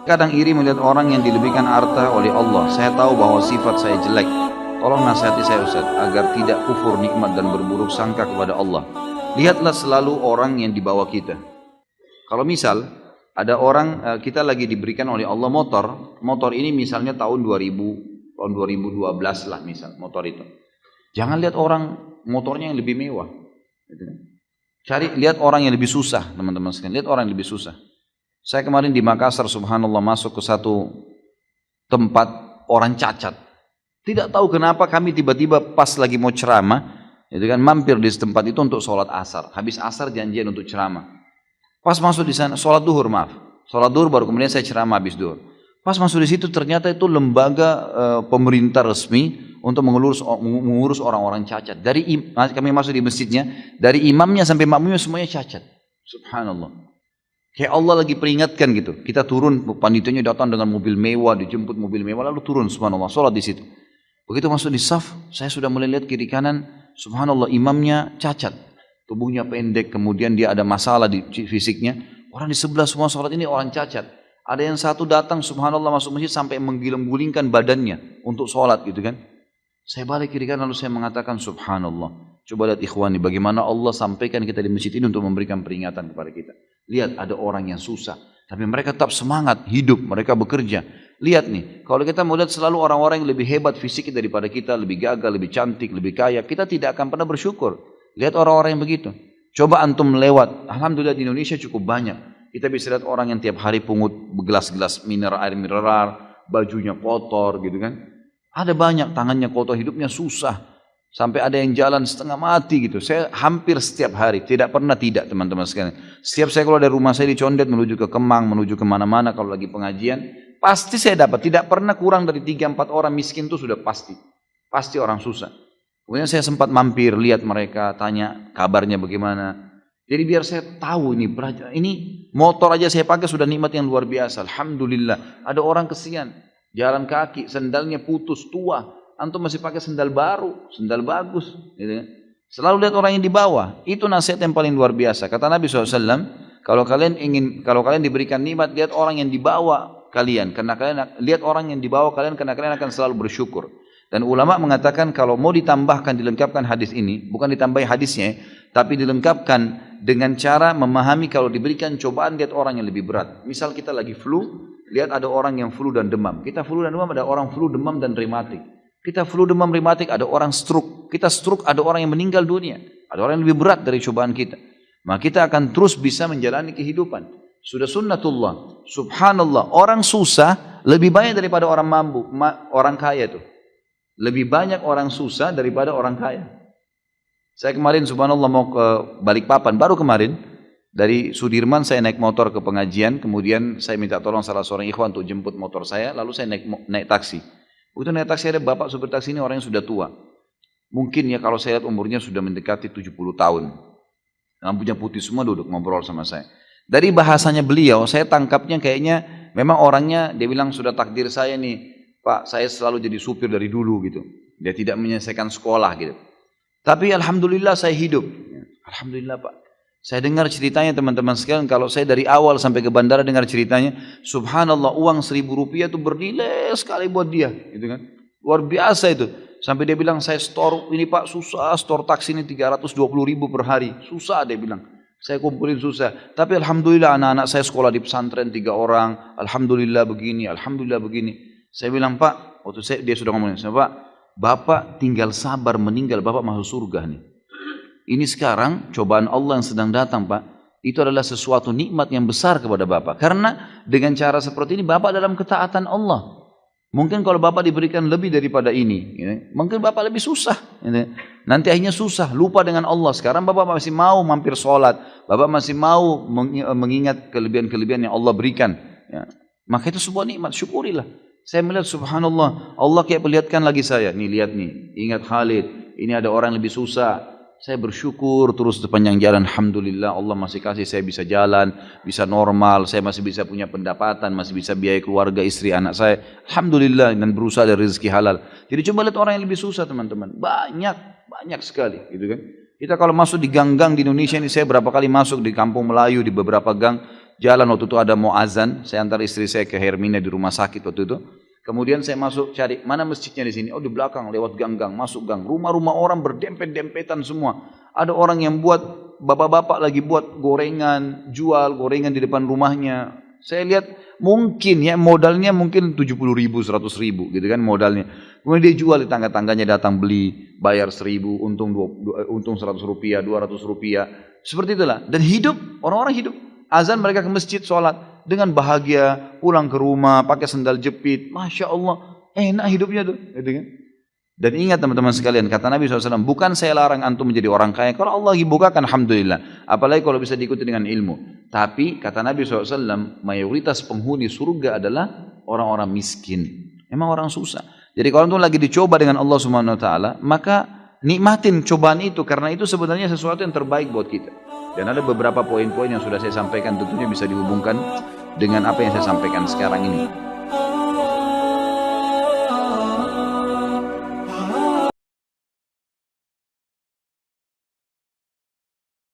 Kadang iri melihat orang yang dilebihkan harta oleh Allah. Saya tahu bahwa sifat saya jelek. Tolong nasihati saya Ustaz, agar tidak kufur nikmat dan berburuk sangka kepada Allah. Lihatlah selalu orang yang di bawah kita. Kalau misal ada orang, kita lagi diberikan oleh Allah motor. Motor ini misalnya tahun 2000, tahun 2012 lah misal motor itu. Jangan lihat orang motornya yang lebih mewah. Lihat orang yang lebih susah, teman-teman sekalian. Lihat orang yang lebih susah. Saya kemarin di Makassar, subhanallah, masuk ke satu tempat orang cacat. Tidak tahu kenapa kami tiba-tiba pas lagi mau ceramah, itu kan mampir di tempat itu untuk sholat asar. Habis asar janjian untuk ceramah. Pas masuk di sana, sholat duhur maaf. Sholat duhur baru kemudian saya ceramah habis duhur. Pas masuk di situ ternyata itu lembaga pemerintah resmi untuk mengurus orang-orang cacat. Kami masuk di masjidnya, dari imamnya sampai makmumnya semuanya cacat. Subhanallah. Kayak Allah lagi peringatkan gitu. Kita turun, panitianya datang dengan mobil mewah, dijemput mobil mewah, lalu turun, subhanallah, sholat di situ. Begitu masuk di saf, saya sudah mulai lihat kiri kanan, subhanallah, imamnya cacat. Tubuhnya pendek, kemudian dia ada masalah di fisiknya. Orang di sebelah semua sholat ini orang cacat. Ada yang satu datang, subhanallah, masuk masjid sampai menggiling-gulingkan badannya untuk sholat gitu kan. Saya balik kiri kanan lalu saya mengatakan, subhanallah. Coba lihat ikhwani, bagaimana Allah sampaikan kita di masjid ini untuk memberikan peringatan kepada kita. Lihat ada orang yang susah, tapi mereka tetap semangat, hidup, mereka bekerja. Lihat nih, kalau kita mau lihat selalu orang-orang yang lebih hebat fisiknya daripada kita, lebih gagah, lebih cantik, lebih kaya, kita tidak akan pernah bersyukur. Lihat orang-orang yang begitu. Coba antum lewat, alhamdulillah di Indonesia cukup banyak. Kita bisa lihat orang yang tiap hari pungut gelas-gelas air mineral, bajunya kotor gitu kan. Ada banyak, tangannya kotor, hidupnya susah. Sampai ada yang jalan setengah mati gitu. Saya hampir setiap hari, tidak pernah tidak teman-teman sekalian. Setiap saya keluar dari rumah saya di Condet menuju ke Kemang, menuju kemana-mana kalau lagi pengajian, pasti saya dapat. Tidak pernah kurang dari 3-4 orang miskin itu sudah pasti. Pasti orang susah. Kemudian saya sempat mampir, lihat mereka, tanya kabarnya bagaimana. Jadi biar saya tahu ini motor aja saya pakai sudah nikmat yang luar biasa. Alhamdulillah. Ada orang kesian, jalan kaki, sendalnya putus, tua. Antum masih pakai sendal baru, sendal bagus. Gitu. Selalu lihat orang yang di bawah. Itu nasihat yang paling luar biasa. Kata Nabi SAW, kalau kalian diberikan nikmat, lihat orang yang di bawah kalian. Karena kalian lihat orang yang di bawah kalian, karena kalian akan selalu bersyukur. Dan ulama mengatakan kalau mau ditambahkan, dilengkapkan hadis ini, bukan ditambahi hadisnya, tapi dilengkapkan dengan cara memahami kalau diberikan cobaan, lihat orang yang lebih berat. Misal kita lagi flu, lihat ada orang yang flu dan demam. Kita flu dan demam, ada orang flu, demam dan rematik. Kita flu demam rematik, ada orang stroke. Kita stroke, ada orang yang meninggal dunia. Ada orang yang lebih berat dari cobaan kita. Maka kita akan terus bisa menjalani kehidupan. Sudah sunnatullah. Subhanallah. Orang susah lebih banyak daripada orang mampu, orang kaya tuh. Lebih banyak orang susah daripada orang kaya. Saya kemarin subhanallah mau ke Balikpapan. Baru kemarin dari Sudirman saya naik motor ke pengajian. Kemudian saya minta tolong salah seorang ikhwan untuk jemput motor saya. Lalu saya naik taksi. Begitu naik taksi ada bapak supir taksi ini orang yang sudah tua. Mungkin ya kalau saya lihat umurnya sudah mendekati 70 tahun. Rambutnya putih semua duduk ngobrol sama saya. Dari bahasanya beliau saya tangkapnya kayaknya memang orangnya dia bilang sudah takdir saya nih. Pak saya selalu jadi supir dari dulu gitu. Dia tidak menyelesaikan sekolah gitu. Tapi alhamdulillah saya hidup. Alhamdulillah Pak. Saya dengar ceritanya teman-teman sekalian, kalau saya dari awal sampai ke bandara dengar ceritanya, subhanallah uang 1.000 rupiah itu bernilai sekali buat dia, gitu kan? Luar biasa itu. Sampai dia bilang saya store ini Pak susah, store taksi ini 320.000 per hari, susah dia bilang. Saya kumpulin susah. Tapi alhamdulillah anak-anak saya sekolah di pesantren 3 orang, alhamdulillah begini, alhamdulillah begini. Saya bilang Pak, dia sudah ngomongin, saya Pak, Bapak tinggal sabar meninggal, Bapak masuk surga nih. Ini sekarang cobaan Allah yang sedang datang Pak. Itu adalah sesuatu nikmat yang besar kepada Bapak. Karena dengan cara seperti ini Bapak dalam ketaatan Allah. Mungkin kalau Bapak diberikan lebih daripada ini, mungkin Bapak lebih susah. Nanti akhirnya susah, lupa dengan Allah. Sekarang Bapak masih mau mampir sholat. Bapak masih mau mengingat kelebihan-kelebihan yang Allah berikan. Maka itu sebuah nikmat, syukurilah. Saya melihat subhanallah, Allah kayak perlihatkan lagi saya. Nih lihat nih, ingat Khalid. Ini ada orang yang lebih susah. Saya bersyukur terus sepanjang jalan. Alhamdulillah Allah masih kasih saya bisa jalan, bisa normal, saya masih bisa punya pendapatan, masih bisa biaya keluarga, istri, anak saya. Alhamdulillah dan berusaha dari rezeki halal. Jadi coba lihat orang yang lebih susah teman-teman. Banyak sekali gitu kan. Kita kalau masuk di gang-gang di Indonesia ini, saya berapa kali masuk di kampung Melayu, di beberapa gang, jalan waktu itu ada mau azan, saya antar istri saya ke Hermina di rumah sakit waktu itu. Kemudian saya masuk cari mana masjidnya di sini. Oh di belakang, lewat gang-gang, masuk gang. Rumah-rumah orang berdempet-dempetan semua. Ada orang yang buat, bapak-bapak lagi buat gorengan, jual gorengan di depan rumahnya. Saya lihat mungkin ya modalnya mungkin 70 ribu, 100 ribu gitu kan modalnya. Kemudian dia jual di tangga-tangganya, datang beli, bayar 1000, untung 100 rupiah, 200 rupiah. Seperti itulah. Dan hidup, orang-orang hidup. Azan mereka ke masjid, sholat. Dengan bahagia, pulang ke rumah, pakai sendal jepit. Masya Allah, enak hidupnya tuh. Gitu kan? Dan ingat teman-teman sekalian, kata Nabi SAW, bukan saya larang antum menjadi orang kaya. Kalau Allah bukakan, alhamdulillah. Apalagi kalau bisa diikuti dengan ilmu. Tapi kata Nabi SAW, mayoritas penghuni surga adalah orang-orang miskin. Memang orang susah. Jadi kalau antum lagi dicoba dengan Allah Subhanahu Wa Taala, maka nikmatin cobaan itu. Karena itu sebenarnya sesuatu yang terbaik buat kita. Dan ada beberapa poin-poin yang sudah saya sampaikan, tentunya bisa dihubungkan dengan apa yang saya sampaikan sekarang ini.